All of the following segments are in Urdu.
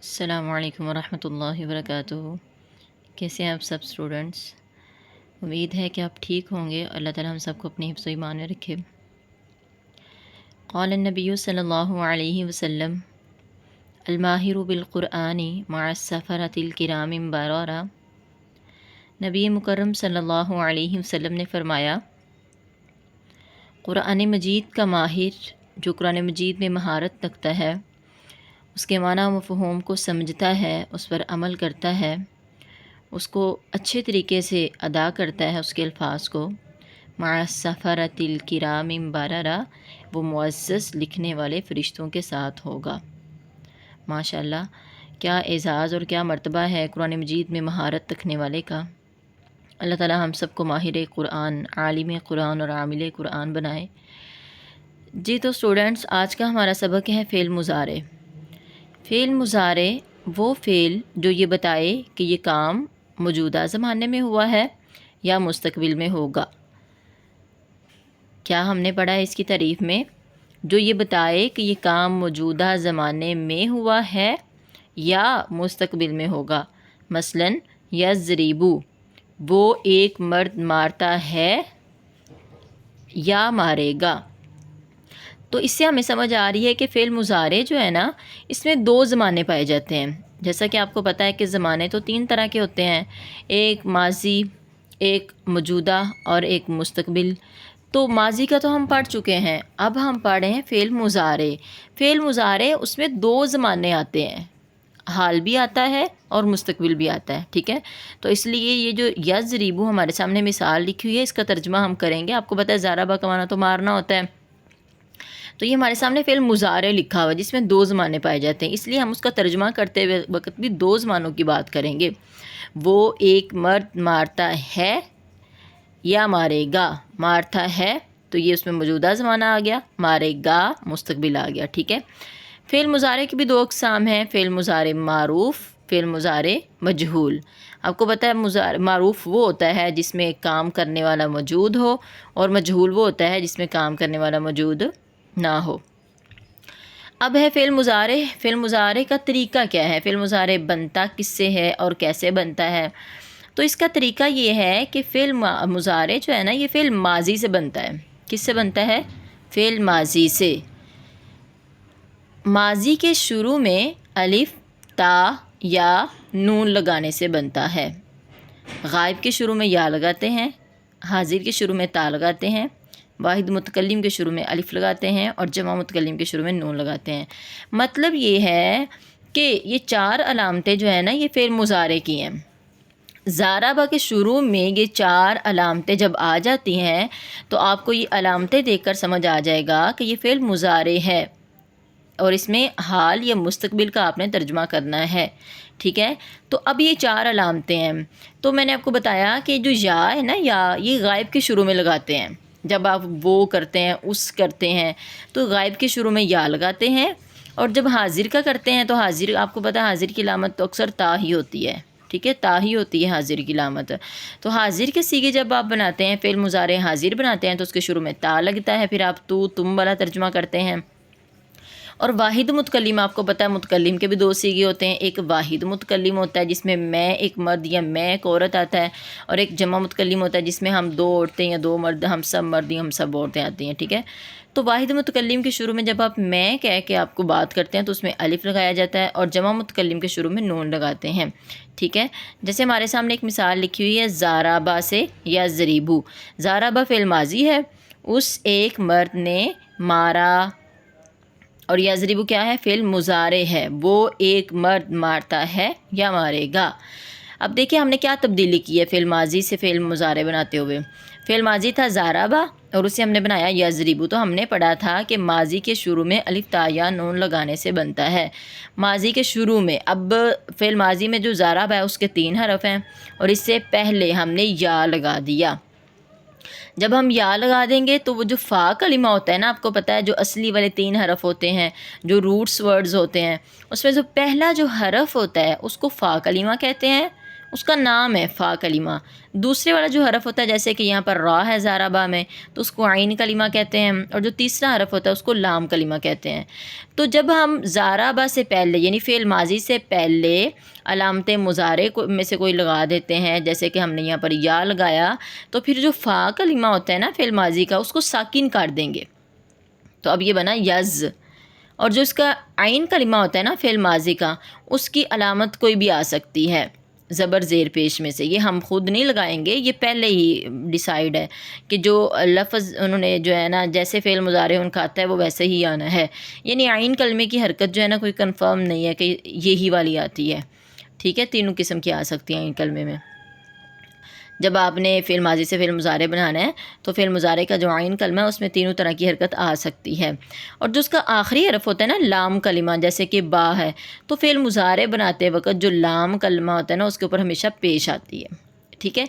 السلام علیکم ورحمۃ اللہ وبرکاتہ۔ کیسے ہیں آپ سب اسٹوڈنٹس؟ امید ہے کہ آپ ٹھیک ہوں گے۔ اللہ تعالیٰ ہم سب کو اپنے حفظ و ایمان میں رکھے۔ قال النبی صلی اللہ علیہ وسلم الماہر بالقرآن مع السفرۃ الکرام بررہ۔ نبی مکرم صلی اللہ علیہ وسلم نے فرمایا، قرآن مجید کا ماہر جو قرآن مجید میں مہارت رکھتا ہے، اس کے معنی و مفہوم کو سمجھتا ہے، اس پر عمل کرتا ہے، اس کو اچھے طریقے سے ادا کرتا ہے، اس کے الفاظ کو، مع السفرۃ الکرام بررہ، وہ معزز لکھنے والے فرشتوں کے ساتھ ہوگا۔ ماشاءاللہ، کیا اعزاز اور کیا مرتبہ ہے قرآن مجید میں مہارت رکھنے والے کا۔ اللہ تعالیٰ ہم سب کو ماہر قرآن، عالم قرآن اور عامل قرآن بنائے۔ جی تو اسٹوڈنٹس، آج کا ہمارا سبق ہے فعل مضارع۔ فعل مضارع وہ فعل جو یہ بتائے کہ یہ کام موجودہ زمانے میں ہوا ہے یا مستقبل میں ہوگا۔ کیا ہم نے پڑھا ہے اس کی تعریف میں؟ جو یہ بتائے کہ یہ کام موجودہ زمانے میں ہوا ہے یا مستقبل میں ہوگا۔ مثلاً یضربو، وہ ایک مرد مارتا ہے یا مارے گا۔ تو اس سے ہمیں سمجھ آ رہی ہے کہ فعل مضارع جو ہے نا، اس میں دو زمانے پائے جاتے ہیں۔ جیسا کہ آپ کو پتہ ہے کہ زمانے تو تین طرح کے ہوتے ہیں، ایک ماضی، ایک موجودہ اور ایک مستقبل۔ تو ماضی کا تو ہم پڑھ چکے ہیں، اب ہم پڑھ رہے ہیں فعل مضارع۔ فعل مضارع اس میں دو زمانے آتے ہیں، حال بھی آتا ہے اور مستقبل بھی آتا ہے، ٹھیک ہے؟ تو اس لیے یہ جو یضربو ہمارے سامنے مثال لکھی ہوئی ہے، اس کا ترجمہ ہم کریں گے۔ آپ کو پتہ ہے ضربہ کا معنی تو مارنا ہوتا ہے، تو یہ ہمارے سامنے فعل مضارع لکھا ہوا ہے جس میں دو زمانے پائے جاتے ہیں، اس لیے ہم اس کا ترجمہ کرتے ہوئے وقت بھی دو زمانوں کی بات کریں گے۔ وہ ایک مرد مارتا ہے یا مارے گا۔ مارتا ہے تو یہ اس میں موجودہ زمانہ آ گیا، مارے گا مستقبل آ گیا، ٹھیک ہے؟ فعل مضارع کی بھی دو اقسام ہیں، فعل مضارع معروف، فعل مضارع مجہول۔ آپ کو پتہ ہے معروف وہ ہوتا ہے جس میں کام کرنے والا موجود ہو، اور مجہول وہ ہوتا ہے جس میں کام کرنے والا موجود نہ ہو۔ اب ہے فعل مضارع۔ فعل مضارع کا طریقہ کیا ہے؟ فعل مضارع بنتا کس سے ہے اور کیسے بنتا ہے؟ تو اس کا طریقہ یہ ہے کہ فعل مضارع جو ہے نا، یہ فعل ماضی سے بنتا ہے۔ کس سے بنتا ہے؟ فعل ماضی سے۔ ماضی کے شروع میں الف، تا یا نون لگانے سے بنتا ہے۔ غائب کے شروع میں یا لگاتے ہیں، حاضر کے شروع میں تا لگاتے ہیں، واحد متکلم کے شروع میں الف لگاتے ہیں، اور جمع متکلم کے شروع میں نون لگاتے ہیں۔ مطلب یہ ہے کہ یہ چار علامتیں جو ہیں نا، یہ فعل مضارع کی ہیں۔ ضربہ کے شروع میں یہ چار علامتیں جب آ جاتی ہیں تو آپ کو یہ علامتیں دیکھ کر سمجھ آ جائے گا کہ یہ فعل مضارع ہے، اور اس میں حال یا مستقبل کا آپ نے ترجمہ کرنا ہے، ٹھیک ہے؟ تو اب یہ چار علامتیں ہیں۔ تو میں نے آپ کو بتایا کہ جو یا ہے نا، یا یہ غائب کے شروع میں لگاتے ہیں۔ جب آپ وہ کرتے ہیں، اس کرتے ہیں، تو غائب کے شروع میں یا لگاتے ہیں، اور جب حاضر کا کرتے ہیں تو حاضر، آپ کو پتہ ہے حاضر کی علامت تو اکثر تا ہی ہوتی ہے، ٹھیک ہے؟ تا ہی ہوتی ہے حاضر کی علامت۔ تو حاضر کے صیغے جب آپ بناتے ہیں، فعل مضارع حاضر بناتے ہیں، تو اس کے شروع میں تا لگتا ہے، پھر آپ تو، تم والا ترجمہ کرتے ہیں۔ اور واحد متکلم، آپ کو پتہ ہے متکلم کے بھی دو صیغے ہوتے ہیں، ایک واحد متکلم ہوتا ہے جس میں میں ایک مرد یا میں ایک عورت آتا ہے، اور ایک جمع متکلم ہوتا ہے جس میں ہم دو عورتیں یا دو مرد، ہم سب مرد یا ہم سب عورتیں آتی ہیں، ٹھیک ہے؟ تو واحد متکلم کے شروع میں جب آپ میں کہہ کے آپ کو بات کرتے ہیں تو اس میں الف لگایا جاتا ہے، اور جمع متکلم کے شروع میں نون لگاتے ہیں، ٹھیک ہے؟ جیسے ہمارے سامنے ایک مثال لکھی ہوئی ہے ضربہ سے، یضربو۔ ضربہ فعل ماضی ہے، اس ایک مرد نے مارا، اور یضربو کیا ہے؟ فعل مضارع ہے، وہ ایک مرد مارتا ہے یا مارے گا۔ اب دیکھیں ہم نے کیا تبدیلی کی ہے فعل ماضی سے فعل مضارع بناتے ہوئے۔ فعل ماضی تھا ضربہ، اور اسے ہم نے بنایا یضربو۔ تو ہم نے پڑھا تھا کہ ماضی کے شروع میں الف، تا یا نون لگانے سے بنتا ہے، ماضی کے شروع میں۔ اب فعل ماضی میں جو ضربہ ہے اس کے 3 حرف ہیں، اور اس سے پہلے ہم نے یا لگا دیا۔ جب ہم یا لگا دیں گے تو وہ جو فا کلمہ ہوتا ہے نا، آپ کو پتہ ہے جو اصلی والے 3 حرف ہوتے ہیں، جو روٹس ورڈز ہوتے ہیں، اس میں جو پہلا جو حرف ہوتا ہے اس کو فا کلمہ کہتے ہیں، اس کا نام ہے فا کلمہ۔ دوسرے والا جو حرف ہوتا ہے جیسے کہ یہاں پر را ہے زاربا میں تو اس کو عین کلمہ کہتے ہیں، اور جو تیسرا حرف ہوتا ہے اس کو لام کلمہ کہتے ہیں۔ تو جب ہم زاربا سے پہلے یعنی فعل ماضی سے پہلے علامت مضارع میں سے کوئی لگا دیتے ہیں، جیسے کہ ہم نے یہاں پر یا لگایا، تو پھر جو فا کلمہ ہوتا ہے نا فعل ماضی کا اس کو ساکن کاٹ دیں گے، تو اب یہ بنا یز۔ اور جو اس کا عین کلمہ ہوتا ہے نا فعل ماضی کا، اس کی علامت کوئی بھی آ سکتی ہے زبر زیر پیش میں سے، یہ ہم خود نہیں لگائیں گے، یہ پہلے ہی ڈیسائیڈ ہے کہ جو لفظ انہوں نے جو ہے نا جیسے فعل مضارع ان کا آتا ہے وہ ویسے ہی آنا ہے، یعنی عین کلمے کی حرکت جو ہے نا کوئی کنفرم نہیں ہے کہ یہی والی آتی ہے، ٹھیک ہے، تینوں قسم کی آ سکتی ہیں عین کلمے میں۔ جب آپ نے فعل ماضی سے فعل مضارع بنانا ہے تو فعل مضارع کا جو عین کلمہ ہے اس میں تینوں طرح کی حرکت آ سکتی ہے، اور جو اس کا آخری حرف ہوتا ہے نا لام کلمہ جیسے کہ با ہے، تو فعل مضارع بناتے وقت جو لام کلمہ ہوتا ہے نا اس کے اوپر ہمیشہ پیش آتی ہے، ٹھیک ہے۔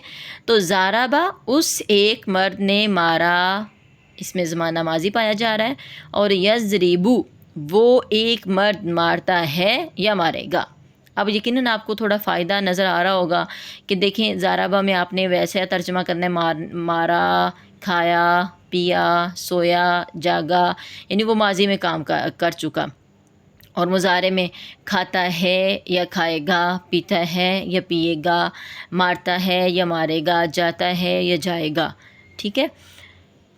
تو زاربا اس ایک مرد نے مارا، اس میں زمانہ ماضی پایا جا رہا ہے، اور یضربو وہ ایک مرد مارتا ہے یا مارے گا۔ اب یقیناً آپ کو تھوڑا فائدہ نظر آ رہا ہوگا کہ دیکھیں زاربا میں آپ نے ویسے ترجمہ کرنا ہے مارا، کھایا، پیا، سویا، جاگا، یعنی وہ ماضی میں کام کر چکا، اور مضارع میں کھاتا ہے یا کھائے گا، پیتا ہے یا پیے گا، مارتا ہے یا مارے گا، جاتا ہے یا جائے گا، ٹھیک ہے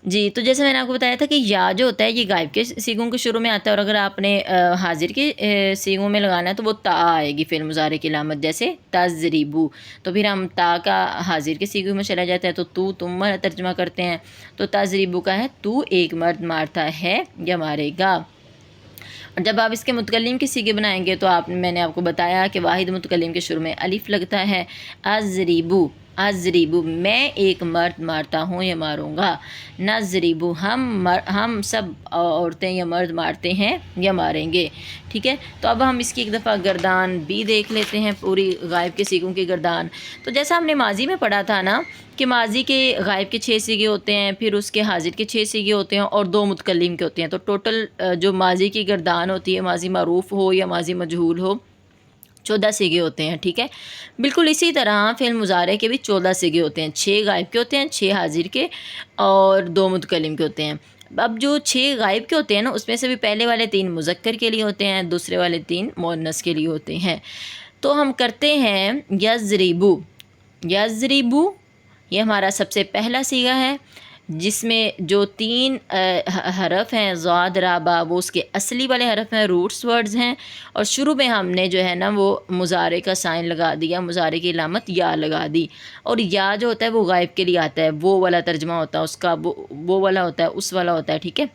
جی۔ تو جیسے میں نے آپ کو بتایا تھا کہ یا جو ہوتا ہے یہ غائب کے صیغوں کے شروع میں آتا ہے، اور اگر آپ نے حاضر کے صیغوں میں لگانا ہے تو وہ تا آئے گی فعل مضارع کی علامت، جیسے تضربو، تو پھر ہم تا کا حاضر کے صیغوں میں چلا جاتا ہے تو تم ترجمہ کرتے ہیں، تو تضربو کا ہے تو ایک مرد مارتا ہے یا مارے گا۔ اور جب آپ اس کے متکلم کے صیغے بنائیں گے تو میں نے آپ کو بتایا کہ واحد متکلم کے شروع میں الف لگتا ہے، اضربو، اضربو میں ایک مرد مارتا ہوں یا ماروں گا، نضربو ہم سب عورتیں یا مرد مارتے ہیں یا ماریں گے، ٹھیک ہے۔ تو اب ہم اس کی ایک دفعہ گردان بھی دیکھ لیتے ہیں، پوری غائب کے صیغوں کی گردان۔ تو جیسا ہم نے ماضی میں پڑھا تھا نا کہ ماضی کے غائب کے 6 صیغے ہوتے ہیں، پھر اس کے حاضر کے 6 صیغے ہوتے ہیں، اور 2 متکلم کے ہوتے ہیں، تو ٹوٹل جو ماضی کی گردان ہوتی ہے، ماضی معروف ہو یا ماضی مجہول ہو، 14 صیغے ہوتے ہیں، ٹھیک ہے۔ بالکل اسی طرح فعل مضارع کے بھی 14 صیغے ہوتے ہیں، 6 غائب کے ہوتے ہیں، 6 حاضر کے اور 2 متکلم کے ہوتے ہیں۔ اب جو 6 غائب کے ہوتے ہیں نا اس میں سے بھی پہلے والے 3 مذکر کے لیے ہوتے ہیں، دوسرے والے 3 مؤنث کے لیے ہوتے ہیں۔ تو ہم کرتے ہیں یضربو، یضربو یہ ہمارا سب سے پہلا صیغہ ہے، جس میں جو 3 حرف ہیں ضاد را با وہ اس کے اصلی والے حرف ہیں، روٹس ورڈز ہیں، اور شروع میں ہم نے جو ہے نا وہ مضارع کا سائن لگا دیا، مضارع کی علامت یا لگا دی، اور یا جو ہوتا ہے وہ غائب کے لیے آتا ہے، وہ والا ترجمہ ہوتا ہے اس کا، وہ والا ہوتا ہے، اس والا ہوتا ہے، ٹھیک ہے۔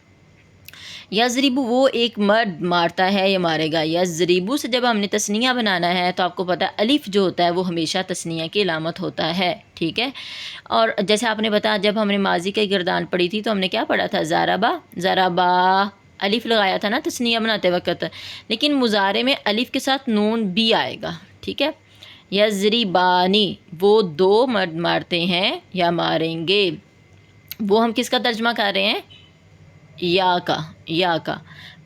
یضربو وہ ایک مرد مارتا ہے یا مارے گا، یضربو سے جب ہم نے تثنیہ بنانا ہے تو آپ کو پتہ ہے الف جو ہوتا ہے وہ ہمیشہ تثنیہ کی علامت ہوتا ہے، ٹھیک ہے۔ اور جیسے آپ نے بتایا جب ہم نے ماضی کی گردان پڑھی تھی تو ہم نے کیا پڑھا تھا، زاربا، زاربا الف لگایا تھا نا تثنیہ بناتے وقت، لیکن مضارع میں الف کے ساتھ نون بھی آئے گا، ٹھیک ہے۔ یضربانی وہ 2 مرد مارتے ہیں یا ماریں گے، وہ ہم کس کا ترجمہ کر رہے ہیں، یا کا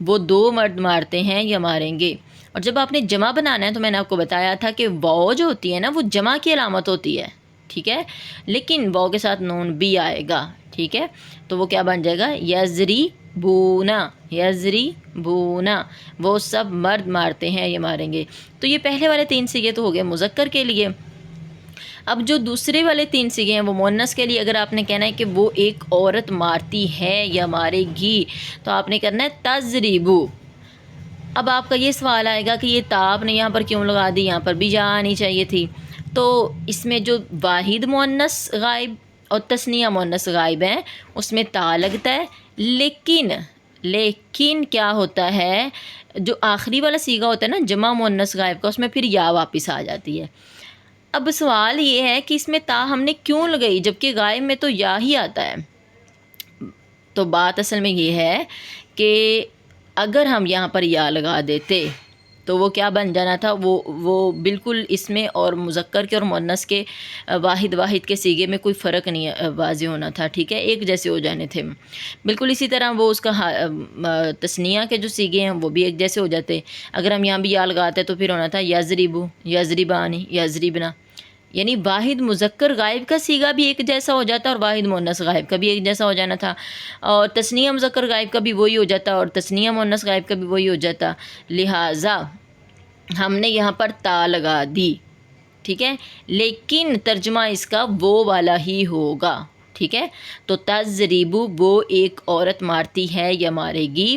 وہ 2 مرد مارتے ہیں یا ماریں گے۔ اور جب آپ نے جمع بنانا ہے تو میں نے آپ کو بتایا تھا کہ واو جو ہوتی ہے نا وہ جمع کی علامت ہوتی ہے، ٹھیک ہے، لیکن واو کے ساتھ نون بھی آئے گا، ٹھیک ہے، تو وہ کیا بن جائے گا، یضربونا، یضربونا وہ سب مرد مارتے ہیں یا ماریں گے۔ تو یہ پہلے والے 3 صیغے تو ہو گئے مذکر کے لیے۔ اب جو دوسرے والے 3 صیغے ہیں وہ مؤنث کے لیے، اگر آپ نے کہنا ہے کہ وہ ایک عورت مارتی ہے یا مارے گی تو آپ نے کرنا ہے تضربو۔ اب آپ کا یہ سوال آئے گا کہ یہ تا آپ نے یہاں پر کیوں لگا دی، یہاں پر بھی جا آنی چاہیے تھی۔ تو اس میں جو واحد مؤنث غائب اور تثنیہ مؤنث غائب ہیں اس میں تا لگتا ہے، لیکن کیا ہوتا ہے جو آخری والا صیغہ ہوتا ہے نا جمع مؤنث غائب کا، اس میں پھر یا واپس آ جاتی ہے۔ اب سوال یہ ہے کہ اس میں تا ہم نے کیوں لگائی جبکہ غائب میں تو یا ہی آتا ہے۔ تو بات اصل میں یہ ہے کہ اگر ہم یہاں پر یا لگا دیتے تو وہ کیا بن جانا تھا، وہ بالکل اس میں اور مذکر کے اور مؤنث کے واحد کے صیغے میں کوئی فرق نہیں واضح ہونا تھا، ٹھیک ہے، ایک جیسے ہو جانے تھے۔ بالکل اسی طرح وہ اس کا تثنیہ کے جو صیغے ہیں وہ بھی ایک جیسے ہو جاتے۔ اگر ہم یہاں بھی یا لگاتے تو پھر ہونا تھا یضربو، یضربانی، یضربنا، یعنی واحد مذکر غائب کا صیغہ بھی ایک جیسا ہو جاتا اور واحد مؤنث غائب کا بھی ایک جیسا ہو جانا تھا، اور تثنیہ مذکر غائب کا بھی وہی ہو جاتا اور تثنیہ مؤنث غائب کا بھی وہی ہو جاتا، لہٰذا ہم نے یہاں پر تا لگا دی، ٹھیک ہے، لیکن ترجمہ اس کا وہ والا ہی ہوگا، ٹھیک ہے۔ تو تضریبو وہ ایک عورت مارتی ہے یا مارے گی،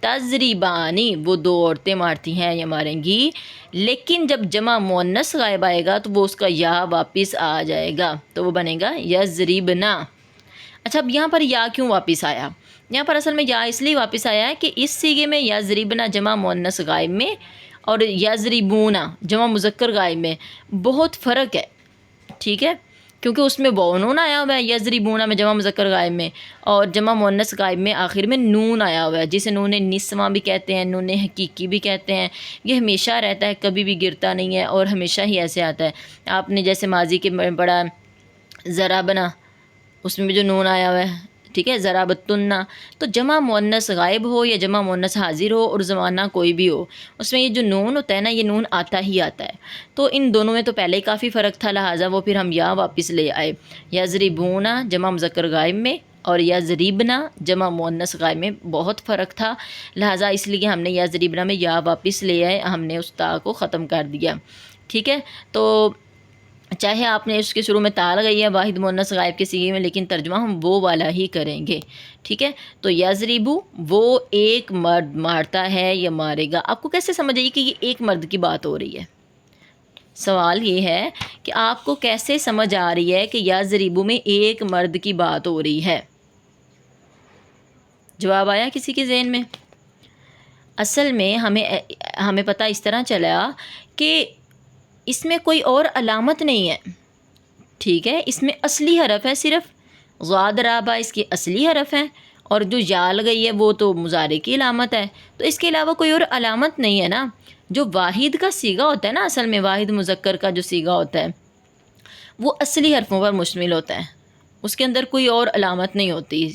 تضریبانی وہ دو عورتیں مارتی ہیں یا ماریں گی، لیکن جب جمع مؤنث غائب آئے گا تو وہ اس کا یا واپس آ جائے گا، تو وہ بنے گا یضربنا۔ اچھا، اب یہاں پر یا کیوں واپس آیا؟ یہاں پر اصل میں یا اس لیے واپس آیا ہے کہ اس صیغے میں یضربنا جمع مؤنث غائب میں اور یضربونا جمع مذکر غائب میں بہت فرق ہے، ٹھیک ہے، کیونکہ اس میں واو نون آیا ہوا ہے یضربونا میں جمع مذکر غائب میں، اور جمع مؤنث غائب میں آخر میں نون آیا ہوا ہے، جسے نون نسواں بھی کہتے ہیں، نون حقیقی بھی کہتے ہیں۔ یہ ہمیشہ رہتا ہے، کبھی بھی گرتا نہیں ہے اور ہمیشہ ہی ایسے آتا ہے۔ آپ نے جیسے ماضی کے پڑھا ضربنا، اس میں بھی جو نون آیا ہوا ہے، ٹھیک ہے، ضربتن، تو جمع مؤنث غائب ہو یا جمع مؤنث حاضر ہو اور زمانہ کوئی بھی ہو، اس میں یہ جو نون ہوتا ہے نا، یہ نون آتا ہی آتا ہے۔ تو ان دونوں میں تو پہلے ہی کافی فرق تھا، لہٰذا وہ پھر ہم یا واپس لے آئے، یضربونا جمع مذکر غائب میں اور یضربنا جمع مؤنث غائب میں بہت فرق تھا، لہٰذا اس لیے ہم نے یضربنا میں یا واپس لے آئے، ہم نے اس تا کو ختم کر دیا، ٹھیک ہے۔ تو چاہے آپ نے اس کے شروع میں تا لگائی ہے واحد مؤنث غائب کے صیغے میں، لیکن ترجمہ ہم وہ والا ہی کریں گے، ٹھیک ہے۔ تو یضربو وہ ایک مرد مارتا ہے یا مارے گا، آپ کو کیسے سمجھ آئی کہ یہ ایک مرد کی بات ہو رہی ہے؟ سوال یہ ہے کہ آپ کو کیسے سمجھ آ رہی ہے کہ یضربو میں ایک مرد کی بات ہو رہی ہے؟ جواب آیا کسی کے ذہن میں؟ اصل میں ہمیں پتہ اس طرح چلا کہ اس میں کوئی اور علامت نہیں ہے، ٹھیک ہے، اس میں اصلی حرف ہے، صرف ضاد رابع اس کی اصلی حرف ہیں، اور جو یا لگئی ہے وہ تو مضارع کی علامت ہے، تو اس کے علاوہ کوئی اور علامت نہیں ہے نا۔ جو واحد کا صیغہ ہوتا ہے نا، اصل میں واحد مذکر کا جو صیغہ ہوتا ہے وہ اصلی حرفوں پر مشتمل ہوتا ہے، اس کے اندر کوئی اور علامت نہیں ہوتی۔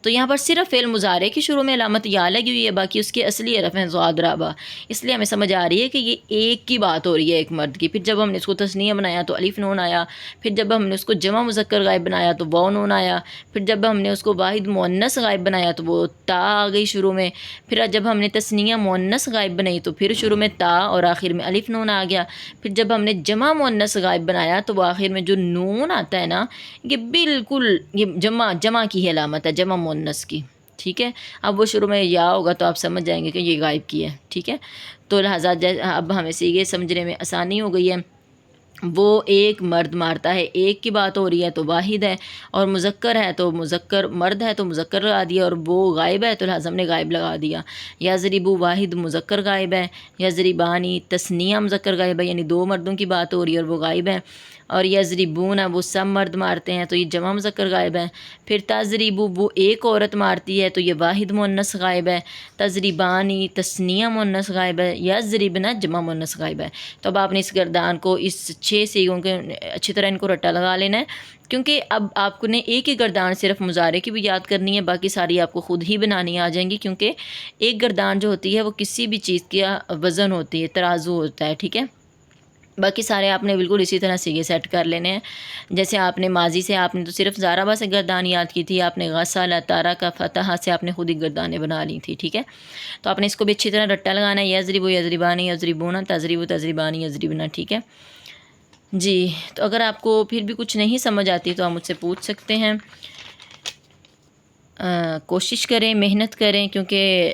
تو یہاں پر صرف فعل مضارع کی شروع میں علامت یا لگی ہوئی ہے، باقی اس کے اصلی حرف ہیں ضاد رابع، اس لیے ہمیں سمجھ آ رہی ہے کہ یہ ایک کی بات ہو رہی ہے، ایک مرد کی۔ پھر جب ہم نے اس کو تثنیہ بنایا تو الف نون آیا، پھر جب ہم نے اس کو جمع مذکر غائب بنایا تو واو نون آیا، پھر جب ہم نے اس کو واحد مؤنث غائب بنایا تو وہ تا آ گئی شروع میں، پھر جب ہم نے تثنیہ مؤنث غائب بنائی تو پھر شروع میں تا اور آخر میں الف نون آ گیا، پھر جب ہم نے جمع مؤنث غائب بنایا تو وہ آخر میں جو نون آتا ہے نا، یہ بالکل یہ جمع کی علامت ہے، جمع مؤنث کی، ٹھیک ہے۔ اب وہ شروع میں یا ہوگا تو آپ سمجھ جائیں گے کہ یہ غائب کی ہے، ٹھیک ہے۔ تو لہٰذا اب ہمیں سے یہ سمجھنے میں آسانی ہو گئی ہے، وہ ایک مرد مارتا ہے، ایک کی بات ہو رہی ہے تو واحد ہے، اور مذکر ہے تو مذکر، مرد ہے تو مذکر لگا دیا، اور وہ غائب ہے تو لہٰذا ہم نے غائب لگا دیا۔ یضربو واحد مذکر غائب ہے، یضربانی تثنیہ مذکر غائب ہے، یعنی دو مردوں کی بات ہو رہی ہے اور وہ غائب ہے، اور یضربون وہ سب مرد مارتے ہیں تو یہ جمع مذکر غائب ہے۔ پھر تضریبو وہ ایک عورت مارتی ہے تو یہ واحد مؤنث غائب ہے، تضریبانی تثنیہ مؤنث غائب ہے، یضربنا جمع مؤنث غائب ہے۔ تو اب آپ نے اس گردان کو، اس 6 صیغوں کے اچھی طرح ان کو رٹا لگا لینا ہے، کیونکہ اب آپ نے ایک ہی گردان صرف مضارع کی بھی یاد کرنی ہے، باقی ساری آپ کو خود ہی بنانی آ جائیں گی، کیونکہ ایک گردان جو ہوتی ہے وہ کسی بھی چیز کا وزن ہوتی ہے، ترازو ہوتا ہے، ٹھیک ہے۔ باقی سارے آپ نے بالکل اسی طرح سے یہ سیٹ کر لینے ہیں، جیسے آپ نے ماضی سے آپ نے تو صرف ضاربہ سے گردان یاد کی تھی، آپ نے غسل تارا کا فتح سے آپ نے خود ہی گردانیں بنا لی تھی، ٹھیک ہے۔ تو آپ نے اس کو بھی اچھی طرح رٹا لگانا ہے، یضربو یضربانی یضربون، تضریبو تضریبانی یضربنا، ٹھیک ہے جی۔ تو اگر آپ کو پھر بھی کچھ نہیں سمجھ آتی تو آپ مجھ سے پوچھ سکتے ہیں، کوشش کریں، محنت کریں، کیونکہ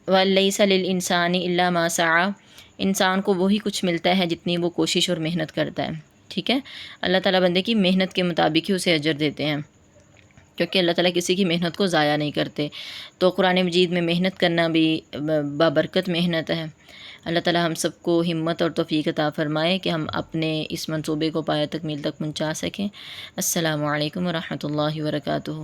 وَلَيْسَ لِلْإِنسَانِ إِلَّا مَا سَعَى، انسان کو وہی کچھ ملتا ہے جتنی وہ کوشش اور محنت کرتا ہے، ٹھیک ہے۔ اللہ تعالیٰ بندے کی محنت کے مطابق ہی اسے اجر دیتے ہیں، کیونکہ اللہ تعالیٰ کسی کی محنت کو ضائع نہیں کرتے۔ تو قرآن مجید میں محنت کرنا بھی بابرکت محنت ہے۔ اللہ تعالیٰ ہم سب کو ہمت اور توفیق عطا فرمائے کہ ہم اپنے اس منصوبے کو پایہ تکمیل تک پہنچا سکیں۔ السلام علیکم ورحمۃ اللہ وبرکاتہ۔